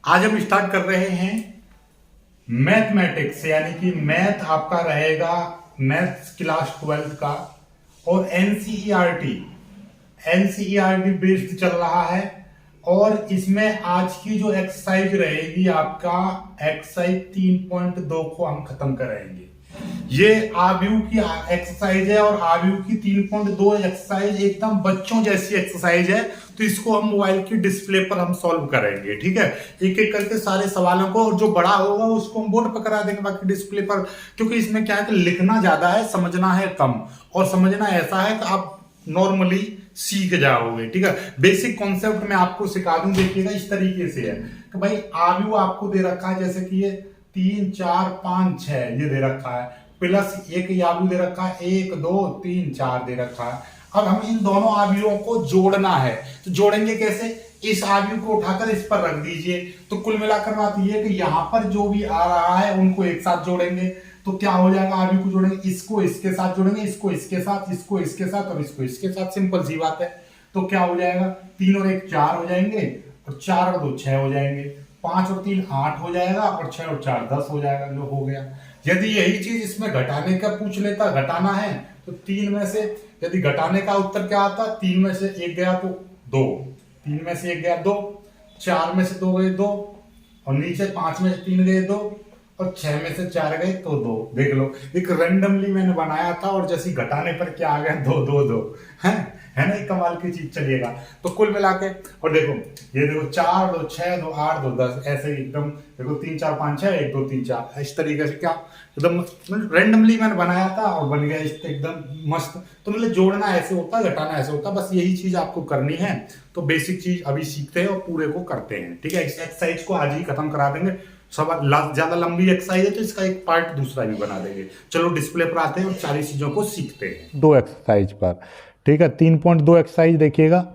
आज हम स्टार्ट कर रहे हैं मैथमेटिक्स, यानी कि मैथ आपका रहेगा मैथ्स क्लास 12 का। और एनसीईआरटी बेस्ड चल रहा है। और इसमें आज की जो एक्सरसाइज रहेगी आपका एक्सरसाइज 3.2 को हम खत्म करेंगे। ये आव्यूह की एक्सरसाइज है और आव्यूह की 3.2 एक्सरसाइज एकदम बच्चों जैसी एक्सरसाइज है। तो इसको हम मोबाइल की डिस्प्ले पर हम सॉल्व करेंगे, ठीक है, एक एक करके सारे सवालों को। और जो बड़ा होगा उसको हम बोर्ड पर करा देंगे, बाकी डिस्प्ले पर, क्योंकि इसमें क्या है कि लिखना ज्यादा है, समझना है कम। और समझना ऐसा है कि आप नॉर्मली सीख जाओगे, ठीक है। बेसिक कॉन्सेप्ट में आपको सिखा दूं, देखिएगा इस तरीके से है कि भाई आव्यूह आपको दे रखा है, जैसे कि ये 3 4 5 6 ये दे रखा है, प्लस एक आव्यूह दे रखा है, 1 2 3 4 दे रखा है। अब हम इन दोनों आव्यूहों को जोड़ना है, तो जोड़ेंगे कैसे? इस आव्यूह को उठाकर इस पर रख दीजिए। तो कुल मिलाकर बात यह है कि यहां पर जो भी आ रहा है उनको एक साथ जोड़ेंगे। तो क्या हो जाएगा? आव्यूह को जोड़ेंगे, इसको इसके साथ जोड़ेंगे, इसको इसके साथ, इसको इसके साथ और इसको इसके साथ। सिंपल सी बात है। तो क्या हो जाएगा? 3 और 1 4 हो जाएंगे, और 4 और 2 6 हो जाएंगे, 5 और 3 8 हो जाएगा, और 6 और 4 10 हो जाएगा। लो हो गया। यदि यही चीज इसमें घटाने का पूछ लेता, घटाना है, तो 3 में से यदि घटाने का उत्तर क्या आता? 3 में से 1 गया तो 2, 3 में से 1 गया 2, 4 में से 2 गए 2, और नीचे 5 में से 3 गए 2, और 6 में से 4 गए तो 2। देख लो, एक रैंडमली मैंने बनाया था और जैसे घटाने पर क्या आ गया? 2 2 2 है ना, एक कमाल की चीज। चलिएगा तो कुल मिला के, और देखो ये देखो 4 2 6 2 8 2 10, ऐसे ही एकदम देखो 3 4 5 6 1 2 3 4, इस तरीके से क्या एकदम रैंडमली मैंने बनाया था और बन गया एकदम मस्त। तो मतलब जोड़ना ऐसे होता है, घटाना ऐसे होता है, बस यही चीज आपको करनी है। तो बेसिक चीज अभी सीखते हैं और पूरे को करते हैं, ठीक है। इस एक्सरसाइज को आज ही खत्म करा देंगे। सब ज्यादा लंबी एक्सरसाइज है तो इसका एक पार्ट दूसरा भी बना देंगे। चलो डिस्प्ले पर आते हैं और सारी चीजों को सीखते हैं। 2 एक्सरसाइज पर, ठीक है। 3.2 एक्सरसाइज देखिएगा,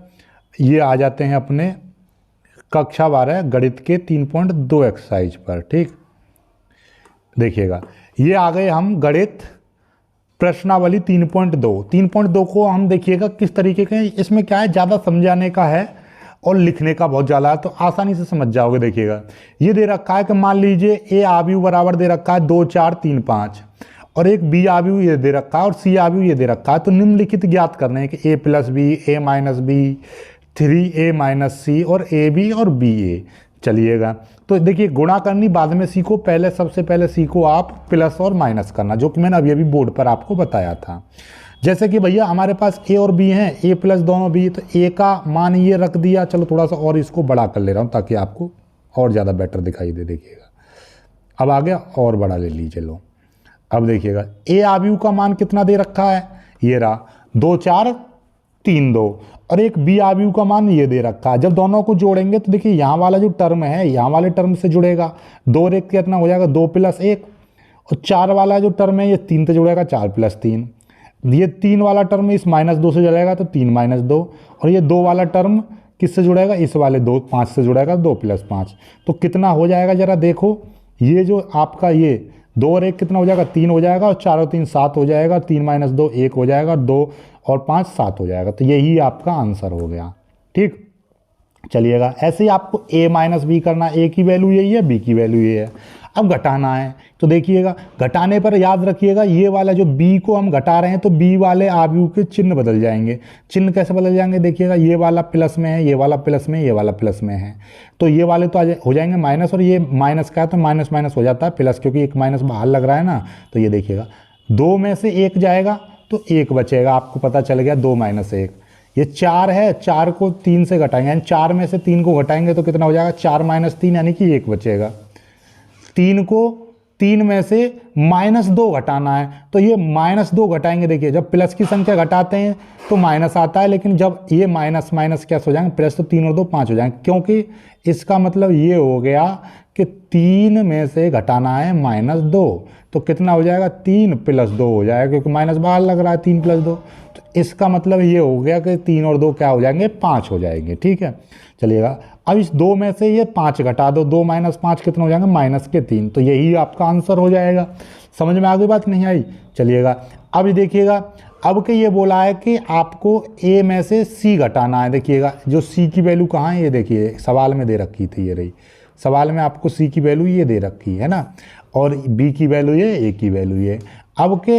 ये आ जाते हैं अपने कक्षा 12 गणित के 3.2 एक्सरसाइज पर, ठीक। देखिएगा ये आ गए हम गणित प्रश्नावली 3.2। 3.2 को हम देखिएगा किस तरीके के, इसमें क्या है, ज़्यादा समझाने का है और लिखने का बहुत ज़्यादा है, तो आसानी से समझ जाओगे। देखिएगा ये दे रखा है कि मान लीजिए ए आव्यूह बराबर दे रखा है 2 4 3 5, और एक बी आव्यूह ये दे रखा है और सी आव्यूह ये दे रखा है। तो निम्नलिखित ज्ञात करना है कि ए प्लस बी, ए माइनस बी, 3a माइनस सी, और ए बी और बी ए। चलिएगा तो देखिए गुणा करनी बाद में सीखो, पहले सबसे पहले सीखो आप प्लस और माइनस करना, जो कि मैंने अभी अभी बोर्ड पर आपको बताया था। जैसे कि भैया हमारे पास ए और बी हैं, ए प्लस दोनों बी, तो ए का मान ये रख दिया। चलो थोड़ा सा और इसको बड़ा कर ले रहा हूँ ताकि आपको और ज़्यादा बेटर दिखाई दे। देखिएगा अब आ गया, और बड़ा ले लीजिए। लो अब देखिएगा ए आव्यूह का मान कितना दे रखा है, ये रहा 2 4 3 2, और एक बी आव्यूह का मान ये दे रखा है। जब दोनों को जोड़ेंगे तो देखिए यहाँ वाला जो टर्म है यहाँ वाले टर्म से जुड़ेगा, 2 और 1 कितना हो जाएगा? 2 + 1, और 4 वाला जो टर्म है ये 3 से जुड़ेगा, 4 + 3। ये 3 वाला टर्म इस -2 से जुड़ेगा तो 3 - 2, और ये 2 वाला टर्म किससे जुड़ेगा? इस वाले 2 5 से जुड़ेगा, 2 + 5। तो कितना हो जाएगा जरा देखो, ये जो आपका ये 2 और 1 कितना हो जाएगा? 3 हो जाएगा, और 4 और 3 7 हो जाएगा, 3 - 2 1 हो जाएगा, 2 और 5 7 हो जाएगा। तो यही आपका आंसर हो गया, ठीक। चलिएगा ऐसे ही आपको a माइनस बी करना, a की वैल्यू यही है, b की वैल्यू ये है। अब घटाना है तो देखिएगा घटाने पर याद रखिएगा ये वाला जो b को हम घटा रहे हैं तो b वाले आव्यूह के चिन्ह बदल जाएंगे। चिन्ह कैसे बदल जाएंगे? देखिएगा ये वाला प्लस में है, ये वाला प्लस में, ये वाला प्लस में है, तो ये वाले तो हो जाएंगे माइनस, और ये माइनस का है तो माइनस माइनस हो जाता है प्लस, क्योंकि एक माइनस बाहर लग रहा है ना। तो ये देखिएगा 2 में से 1 जाएगा तो 1 बचेगा, आपको पता चल गया, 2 - 1। ये 4 है, 4 को 3 से घटाएंगे, यानी 4 में से 3 को घटाएंगे तो कितना हो जाएगा? 4 - 3, यानी कि 1 बचेगा। 3 को 3 में से -2 घटाना है, तो ये -2 घटाएंगे। देखिए जब प्लस की संख्या घटाते हैं तो माइनस आता है, लेकिन जब ये माइनस माइनस क्या हो जाएंगे? प्लस, तो 3 और 2 5 हो जाएंगे, क्योंकि इसका मतलब ये हो गया कि 3 में से घटाना है -2, तो कितना हो जाएगा? 3 + 2 हो जाएगा, क्योंकि माइनस बाहर लग रहा है, 3 + 2। तो इसका मतलब ये हो गया कि 3 और 2 क्या हो जाएंगे? 5 हो जाएंगे, ठीक है। चलिएगा अब इस 2 में से ये 5 घटा दो, 2 - 5 कितना हो जाएंगे? -3। तो यही आपका आंसर हो जाएगा। समझ में आ गई बात? नहीं आई? चलिएगा अब देखिएगा, अब के ये बोला है कि आपको a में से c घटाना है। देखिएगा जो c की वैल्यू कहाँ है, ये देखिए सवाल में दे रखी थी, ये रही सवाल में आपको सी की वैल्यू ये दे रखी है ना, और बी की वैल्यू ये, ए की वैल्यू ये। अब के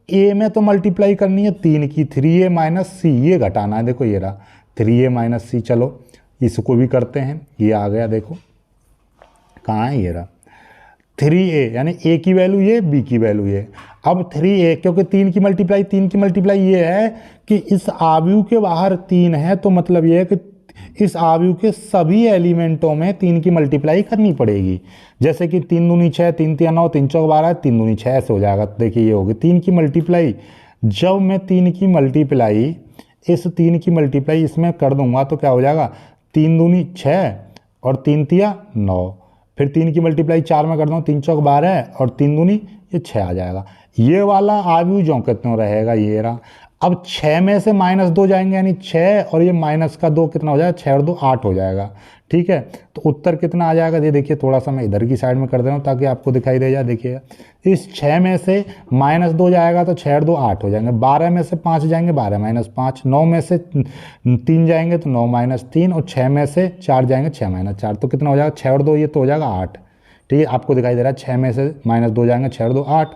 ए में तो मल्टीप्लाई करनी है 3 की, 3a माइनस सी, ये घटाना है। देखो ये रहा 3a माइनस सी। चलो इसको भी करते हैं, ये आ गया, देखो कहाँ है, ये रहा 3a, यानी a की वैल्यू ये, b की वैल्यू ये। अब 3a, क्योंकि 3 की मल्टीप्लाई ये है कि इस आव्यूह के बाहर 3 है, तो मतलब ये है कि इस आव्यूह के सभी एलिमेंटों में 3 की मल्टीप्लाई करनी पड़ेगी। जैसे कि 3 दूनी 6, 3 तिया 9, 3 चौक 12, 3 दूनी 6 ऐसे हो जाएगा। तो देखिए ये होगी 3 की मल्टीप्लाई। जब मैं 3 की मल्टीप्लाई, इस 3 की मल्टीप्लाई इसमें कर दूंगा तो क्या हो जाएगा, 3 दूनी 6 और 3 तिया 9। फिर 3 की मल्टीप्लाई 4 में कर दूँ, 3 चौक 12 और 3 दूनी ये 6 आ जाएगा। ये वाला आव्यूह जो कितना रहेगा, ये रहा। अब 6 में से -2 जाएंगे, यानी 6 और ये माइनस का 2 कितना हो जाएगा, 6 और 2 8 हो जाएगा। ठीक है, तो उत्तर कितना आ जाएगा, ये देखिए थोड़ा सा मैं इधर की साइड में कर दे रहा हूँ ताकि आपको दिखाई दे जाए। देखिए इस 6 में से -2 जाएगा तो 6 और 2 8 हो जाएंगे। 12 में से 5 जाएंगे, 12 माइनस 5। 9 में से 3 जाएंगे तो 9 माइनस 3, और 6 में से 4 जाएंगे, 6 माइनस 4। तो कितना हो जाएगा, 6 और 2 ये तो हो जाएगा 8। ठीक है, आपको दिखाई दे रहा है 6 में से -2 जाएंगे, 6 और 2 8।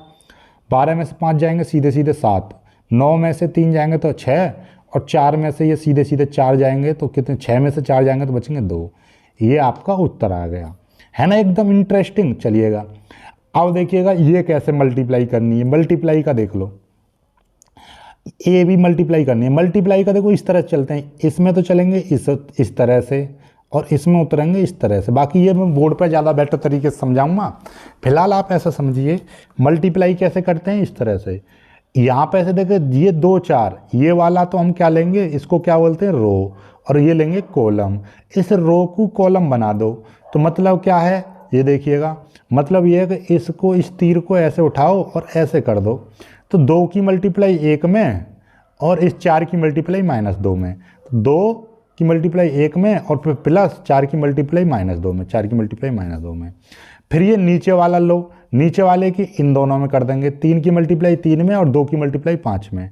12 में से 5 जाएंगे, सीधे सीधे 7। 9 में से 3 जाएंगे तो 6, और 4 में से ये सीधे सीधे 4 जाएंगे तो कितने, 6 में से 4 जाएंगे तो बचेंगे 2। ये आपका उत्तर आ गया, है ना, एकदम इंटरेस्टिंग। चलिएगा अब देखिएगा ये कैसे मल्टीप्लाई करनी है। मल्टीप्लाई का देख लो, ए भी मल्टीप्लाई करनी है। मल्टीप्लाई का देखो इस तरह चलते हैं, इसमें तो चलेंगे इस तरह से, और इसमें उतरेंगे इस तरह से। बाकी ये मैं बोर्ड पर ज़्यादा बेटर तरीके से समझाऊंगा, फिलहाल आप ऐसा समझिए मल्टीप्लाई कैसे करते हैं, इस तरह से। यहाँ पे ऐसे देखे, ये 2 4, ये वाला तो हम क्या लेंगे, इसको क्या बोलते हैं, रो, और ये लेंगे कॉलम। इस रो को कॉलम बना दो, तो मतलब क्या है, ये देखिएगा, मतलब ये है कि इसको, इस तीर को ऐसे उठाओ और ऐसे कर दो, तो 2 की मल्टीप्लाई 1 में, और इस 4 की मल्टीप्लाई -2 में। तो 2 की मल्टीप्लाई 1 में, और फिर प्लस 4 की मल्टीप्लाई -2 में, 4 की मल्टीप्लाई -2 में। फिर ये नीचे वाला लो, नीचे वाले की इन दोनों में कर देंगे, 3 की मल्टीप्लाई 3 में और 2 की मल्टीप्लाई 5 में।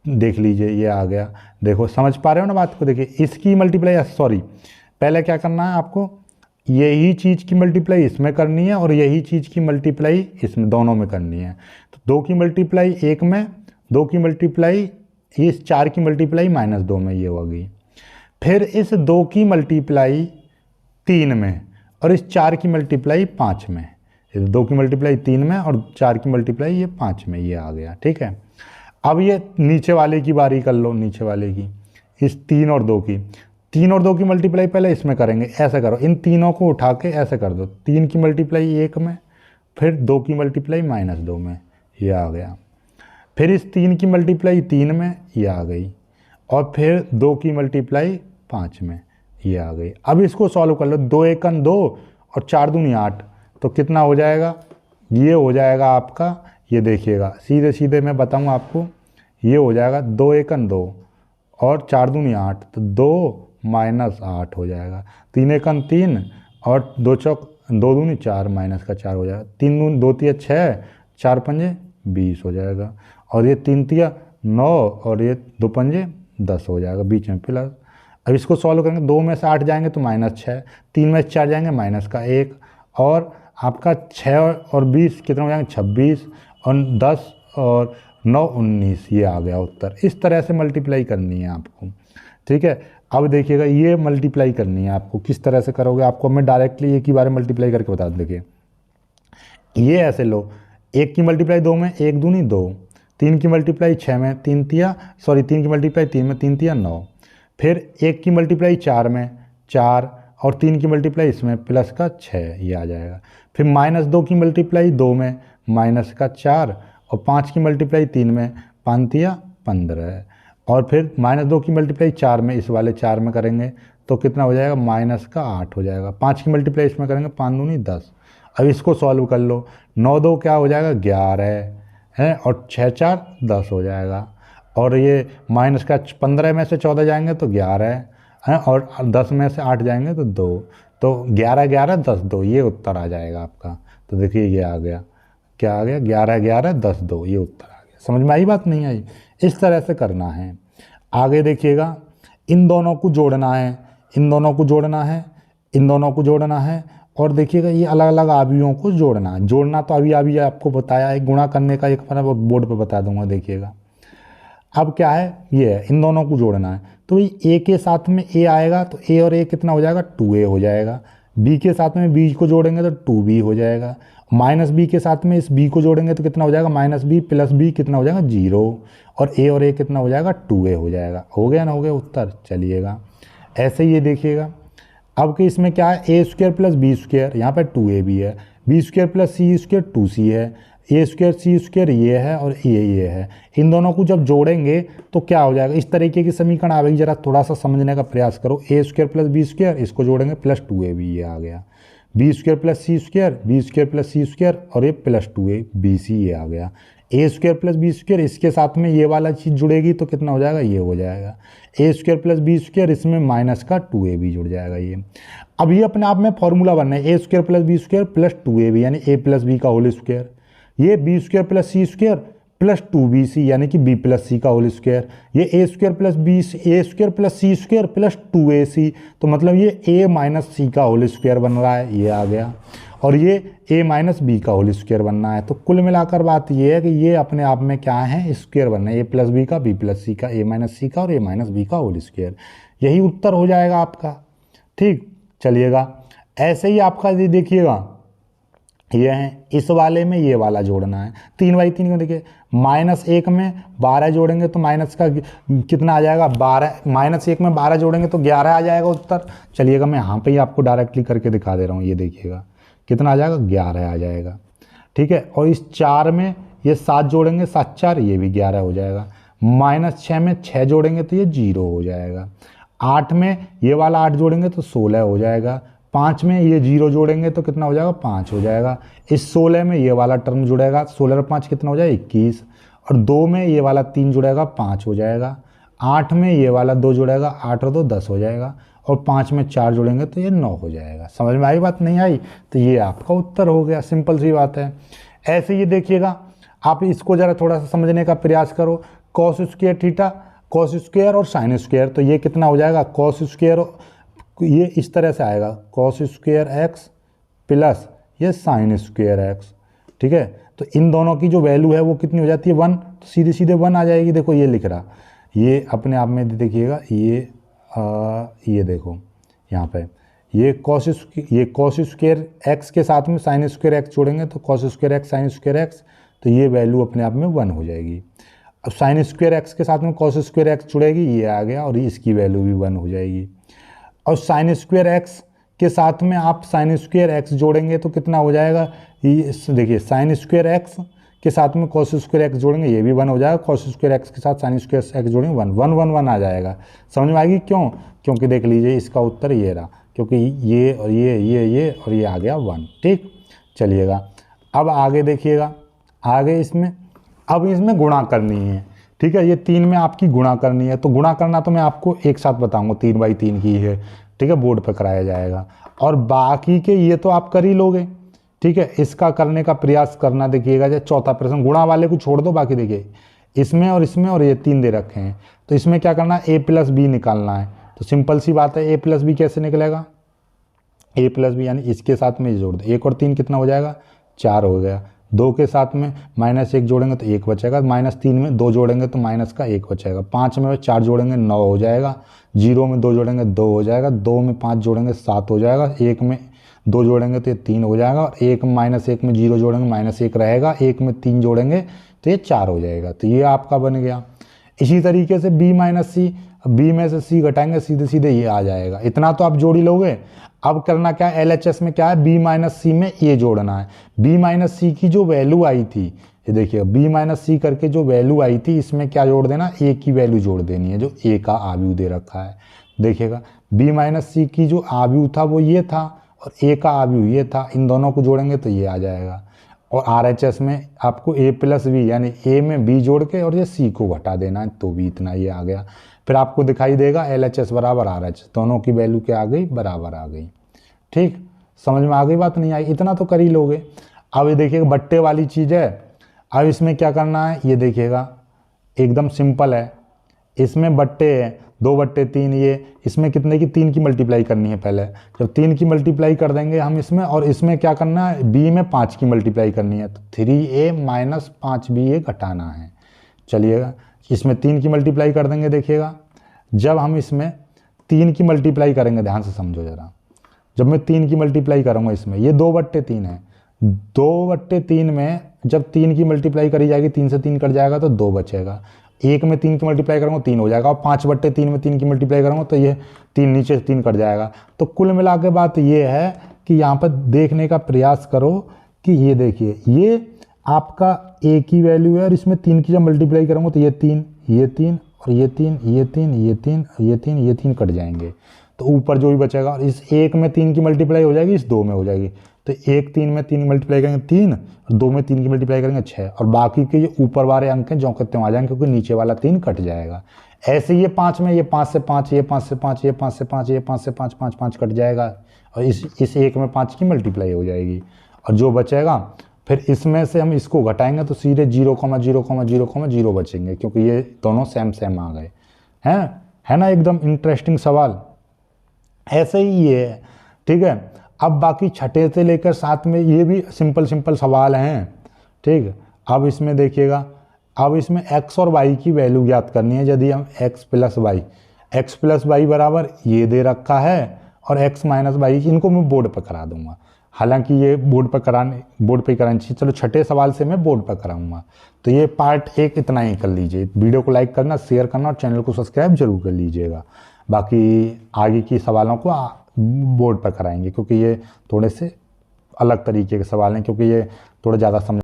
देख लीजिए ये आ गया। देखो समझ पा रहे हो ना बात को। देखिए इसकी मल्टीप्लाई, सॉरी पहले क्या करना है आपको, यही चीज़ की मल्टीप्लाई इसमें करनी है, और यही चीज़ की मल्टीप्लाई इसमें, दोनों में करनी है। तो 2 की मल्टीप्लाई 1 में, 2 की मल्टीप्लाई, इस 4 की मल्टीप्लाई -2 में, ये होगी। फिर इस 2 की मल्टीप्लाई 3 में, और इस 4 की मल्टीप्लाई 5 में। 2 की मल्टीप्लाई 3 में और 4 की मल्टीप्लाई ये 5 में, ये आ गया। ठीक है, अब ये नीचे वाले की बारी कर लो, नीचे वाले की, इस 3 और 2 की, 3 और 2 की मल्टीप्लाई पहले इसमें करेंगे। ऐसा करो, इन तीनों को उठा के ऐसे कर दो, 3 की मल्टीप्लाई 1 में, फिर 2 की मल्टीप्लाई -2 में, ये आ गया। फिर इस 3 की मल्टीप्लाई 3 में, ये आ गई, और फिर 2 की मल्टीप्लाई 5 में, ये आ गई। अब इसको सॉल्व कर लो, 2 एकन 2 और 4 दूनी 8, तो कितना हो जाएगा, ये हो जाएगा आपका, ये देखिएगा सीधे सीधे मैं बताऊँ आपको, ये हो जाएगा 2 एकन 2 और 4 दूनी 8, तो 2 - 8 हो जाएगा। 3 एकन 3 और 2 चौक 2 दूनी 4, -4 हो जाएगा। 3 दूनी 2 तिया 6, 4 पंजे 20 हो जाएगा, और ये 3 तिया 9 और ये 2 पंजे 10 हो जाएगा, बीच में प्लस। अब इसको सॉल्व करेंगे, 2 में से 8 जाएंगे तो -6, 3 में से 4 जाएंगे -1, और आपका 6 और 20 कितना हो जाएंगे, 26, और 10 और 9 19, ये आ गया उत्तर। इस तरह से मल्टीप्लाई करनी है आपको। ठीक है, अब देखिएगा ये मल्टीप्लाई करनी है आपको, किस तरह से करोगे आपको मैं डायरेक्टली एक ही बार मल्टीप्लाई करके बता दूँ। देखिए ये ऐसे लो, 1 की मल्टीप्लाई 2 में, 1 दूनी 2, 3 की मल्टीप्लाई 6 में, 3 की मल्टीप्लाई 3 में, 3 तिया 9, फिर 1 की मल्टीप्लाई 4 में 4, और 3 की मल्टीप्लाई इसमें प्लस का 6, ये आ जाएगा। फिर -2 की मल्टीप्लाई 2 में, -4, और 5 की मल्टीप्लाई 3 में, 5 तिया 15, और फिर -2 की मल्टीप्लाई 4 में, इस वाले 4 में करेंगे तो कितना हो जाएगा, -8 हो जाएगा। 5 की मल्टीप्लाई इसमें करेंगे, 5 दूनी 10। अब इसको सॉल्व कर लो, 9 2 क्या हो जाएगा, 11 है, और 6 4 10 हो जाएगा, और ये -15 में से 14 जाएंगे तो 11 है, और 10 में से 8 जाएंगे तो 2, तो 11 11 10 2, ये उत्तर आ जाएगा आपका। तो देखिए ये आ गया, क्या आ गया, 11 11 10 2, ये उत्तर आ गया। समझ में आई बात, नहीं आई? इस तरह से करना है। आगे देखिएगा, इन दोनों को जोड़ना है, इन दोनों को जोड़ना है, इन दोनों को जोड़ना है, और देखिएगा ये अलग अलग आव्यूहों को जोड़ना है। जोड़ना तो अभी अभी आपको बताया है, गुणा करने का एक मैं बोर्ड पे बता दूंगा, देखिएगा। अब क्या है, ये है, इन दोनों को जोड़ना है। तो ए के साथ में ए आएगा तो ए और ए कितना हो जाएगा, 2a हो जाएगा। बी के साथ में बी को जोड़ेंगे तो 2b हो जाएगा। माइनस बी के साथ में इस बी को जोड़ेंगे तो कितना हो जाएगा, माइनस बी प्लस बी कितना हो जाएगा, 0। और ए कितना हो जाएगा, 2a हो जाएगा। हो गया ना, हो गया उत्तर। चलिएगा ऐसे ही ये देखिएगा। अब कि इसमें क्या है, A square plus B square, यहाँ पर 2a भी है, B square plus C square 2c है, ए स्क्वायर सी स्क्वायर ये है और ये है। इन दोनों को जब जोड़ेंगे तो क्या हो जाएगा, इस तरीके की समीकरण आएगी। जरा थोड़ा सा समझने का प्रयास करो। ए स्क्वायर प्लस बी स्क्वायर, इसको जोड़ेंगे प्लस 2a भी ये आ गया। B square plus C square, B square plus C square और ये प्लस 2a बी सी ये आ गया। ए स्क्वायर प्लस बी स्क्वायर, इसके साथ में ये वाला चीज़ जुड़ेगी तो कितना हो जाएगा, ये हो जाएगा। ए स्क्वायर प्लस बी स्क्वायर, इसमें माइनस का 2a भी जुड़ जाएगा ये। अब ये अपने आप में फॉर्मूला बनना है, A square plus B square plus 2a भी, यानी ए प्लस बी का होल स्क्वायर। ये B square plus C square plus 2bc, यानी कि बी प्लस सी का होल स्क्वायर। ये ए square plus C square plus 2ac, तो मतलब ये ए माइनस सी का होल स्क्वायर बन रहा है, ये आ गया। और ये ए माइनस बी का होल स्क्वायर बनना है। तो कुल मिलाकर बात ये है कि ये अपने आप में क्या है, स्क्वायर बनना है, ए प्लस बी का, बी प्लस सी का, ए माइनस सी का और ए माइनस बी का होल स्क्वायर। यही उत्तर हो जाएगा आपका। ठीक, चलिएगा ऐसे ही आपका ये देखिएगा, ये है, इस वाले में ये वाला जोड़ना है। 3/3 को देखिए, -1 में 12 जोड़ेंगे तो माइनस का कितना आ जाएगा, 12। -1 में 12 जोड़ेंगे तो 11 आ जाएगा उत्तर। चलिएगा मैं यहाँ पे ही आपको डायरेक्टली करके दिखा दे रहा हूँ। ये देखिएगा कितना आ जाएगा, 11 आ जाएगा। ठीक है, और इस 4 में ये 7 जोड़ेंगे, 7 4 ये भी 11 हो जाएगा। -6 में 6 जोड़ेंगे तो ये 0 हो जाएगा। 8 में ये वाला 8 जोड़ेंगे तो 16 हो जाएगा। 5 में ये 0 जोड़ेंगे तो कितना हो जाएगा, 5 हो जाएगा। इस 16 में ये वाला टर्म जुड़ेगा, 16 और 5 कितना हो जाएगा, 21। और 2 में ये वाला 3 जुड़ेगा, 5 हो जाएगा। 8 में ये वाला 2 जुड़ेगा, 8 और 2 10 हो जाएगा। और 5 में 4 जोड़ेंगे तो ये 9 हो जाएगा। समझ में आई बात, नहीं आई? तो ये आपका उत्तर हो गया, सिंपल सी बात है। ऐसे ये देखिएगा, आप इसको ज़रा थोड़ा सा समझने का प्रयास करो। Cos square theta, cos square और साइन स्क्वायर, तो ये कितना हो जाएगा, कॉस स्क्वायर ये इस तरह से आएगा, कॉस स्क्वायर एक्स प्लस ये साइन स्क्वायर एक्स। ठीक है, तो इन दोनों की जो वैल्यू है वो कितनी हो जाती है, 1। तो सीधे सीधे 1 आ जाएगी। देखो ये लिख रहा, ये अपने आप में देखिएगा, ये देखो यहाँ पे ये कॉस स्क्वायर एक्स के साथ में साइन स्क्वायर एक्स जोड़ेंगे तो cos square x sine square x, तो ये वैल्यू अपने आप में 1 हो जाएगी। अब साइन स्क्वायर एक्स के साथ में कॉस स्क्वायर एक्स जुड़ेगी, ये आ गया, और इसकी वैल्यू भी 1 हो जाएगी। और साइन स्क्वायर एक्स के साथ में आप साइन स्क्वायर एक्स जोड़ेंगे तो कितना हो जाएगा, ये देखिए, साइन स्क्वायर एक्स के साथ में कॉस स्क्वायर एक्स जोड़ेंगे, ये भी 1 हो जाएगा। कॉस स्क्वायर एक्स के साथ साइन स्क्वायर एक्स जोड़ेंगे, 1 1 1 1 आ जाएगा। समझ में आएगी क्यों? क्योंकि देख लीजिए इसका उत्तर ये रहा, क्योंकि ये और ये और ये आ गया 1। ठीक, चलिएगा अब आगे देखिएगा, आगे इसमें अब इसमें गुणा करनी है। ठीक है, ये 3 में आपकी गुणा करनी है। तो गुणा करना तो मैं आपको एक साथ बताऊंगा, 3/3 की है। ठीक है, बोर्ड पर कराया जाएगा। और बाकी के ये तो आप कर ही लोगे। ठीक है, इसका करने का प्रयास करना। देखिएगा जैसे चौथा प्रश्न, गुणा वाले को छोड़ दो, बाकी देखिए इसमें और ये 3 दे रखे हैं। तो इसमें क्या करना है, a प्लस बी निकालना है। तो सिंपल सी बात है, a प्लस बी कैसे निकलेगा, a प्लस बी यानी इसके साथ में जोड़ दो, 1 और 3 कितना हो जाएगा, 4 हो गया। 2 के साथ में -1 जोड़ेंगे तो 1 बचेगा। -3 में 2 जोड़ेंगे तो माइनस का 1 बचेगा। 5 में 4 जोड़ेंगे 9 हो जाएगा। 0 में 2 जोड़ेंगे 2 हो जाएगा। 2 में 5 जोड़ेंगे 7 हो जाएगा। 1 में 2 जोड़ेंगे तो ये 3 हो जाएगा। और 1 में 0 जोड़ेंगे -1 रहेगा। 1 में 3 जोड़ेंगे तो ये 4 हो जाएगा। तो ये आपका बन गया। इसी तरीके से b माइनस सी, b में से c घटाएंगे, सीधे सीधे ये आ जाएगा। इतना तो आप जोड़ ही लोगे। अब करना क्या है, LHS में क्या है, b माइनस सी में ये जोड़ना है। b माइनस सी की जो वैल्यू आई थी, ये देखिए b माइनस सी करके जो वैल्यू आई थी, इसमें क्या जोड़ देना, a की वैल्यू जोड़ देनी है, जो a का आव्यूह दे रखा है। देखिएगा b माइनस सी की जो आव्यूह था वो ये था और a का आव्यूह ये था। इन दोनों को जोड़ेंगे तो ये आ जाएगा। और RHS में आपको a प्लस बी यानी a में b जोड़ के और ये c को घटा देना है, तो भी इतना ये आ गया। फिर आपको दिखाई देगा LHS बराबर RH, दोनों की वैल्यू क्या आ गई, बराबर आ गई। ठीक, समझ में आ गई बात, नहीं आई? इतना तो कर ही लोगे। अब ये देखिएगा बट्टे वाली चीज़ है। अब इसमें क्या करना है, ये देखिएगा एकदम सिंपल है। इसमें बट्टे है 2/3 ये, इसमें कितने की 3 की मल्टीप्लाई करनी है पहले। जब 3 की मल्टीप्लाई कर देंगे हम इसमें, और इसमें क्या करना है, बी में 5 की मल्टीप्लाई करनी है, तो 3a माइनस 5b ये घटाना है। चलिएगा, इसमें 3 की मल्टीप्लाई कर देंगे। देखिएगा, जब हम इसमें 3 की मल्टीप्लाई करेंगे, ध्यान से समझो ज़रा, जब मैं 3 की मल्टीप्लाई करूँगा इसमें, ये 2/3 है, 2/3 में जब 3 की मल्टीप्लाई करी जाएगी, 3 से 3 कट जाएगा तो 2 बचेगा। 1 में 3 की मल्टीप्लाई करूँगा 3 हो जाएगा, और 5/3 में 3 की मल्टीप्लाई करूँगा तो ये 3 नीचे से 3 कट जाएगा। तो कुल मिला के बात ये है कि यहाँ पर देखने का प्रयास करो कि ये देखिए, ये आपका a की वैल्यू है, और इसमें 3 की जब मल्टीप्लाई करूँगा तो ये 3, ये 3 और ये 3, ये 3, ये 3, ये 3, ये 3 कट जाएंगे, तो ऊपर जो भी बचेगा, और इस 1 में 3 की मल्टीप्लाई हो जाएगी, इस 2 में हो जाएगी, तो 1 3 में 3 मल्टीप्लाई करेंगे 3, और 2 में 3 की मल्टीप्लाई करेंगे 6, और बाकी के ये ऊपर वाले अंक हैं जो कहते हैं आ जाएंगे, क्योंकि नीचे वाला 3 कट जाएगा। ऐसे ये 5 में, ये 5 से 5, ये 5 से 5, ये 5 से 5, ये 5 से 5, 5 5 कट जाएगा, और इस 1 में 5 की मल्टीप्लाई हो जाएगी, और जो बचेगा फिर इसमें से हम इसको घटाएंगे तो सीधे 0,0,0,0 बचेंगे, क्योंकि ये दोनों सेम सेम आ गए हैं। है ना एकदम इंटरेस्टिंग सवाल। ऐसे ही ये है, ठीक है। अब बाकी छठे से लेकर 7 में ये भी सिंपल सिंपल सवाल हैं, ठीक। अब इसमें देखिएगा, अब इसमें x और y की वैल्यू ज्ञात करनी है। यदि हम x प्लस वाई बराबर ये दे रखा है, और x माइनस वाई, इनको मैं बोर्ड पर करा दूंगा, हालांकि ये बोर्ड पर करानी चाहिए, चलो छठे सवाल से मैं बोर्ड पर कराऊंगा। तो ये पार्ट 1 इतना ही कर लीजिए। वीडियो को लाइक करना, शेयर करना, और चैनल को सब्सक्राइब जरूर कर लीजिएगा। बाकी आगे की सवालों को बोर्ड पर कराएंगे, क्योंकि ये थोड़े से अलग तरीके के सवाल हैं, क्योंकि ये थोड़ा ज़्यादा समझ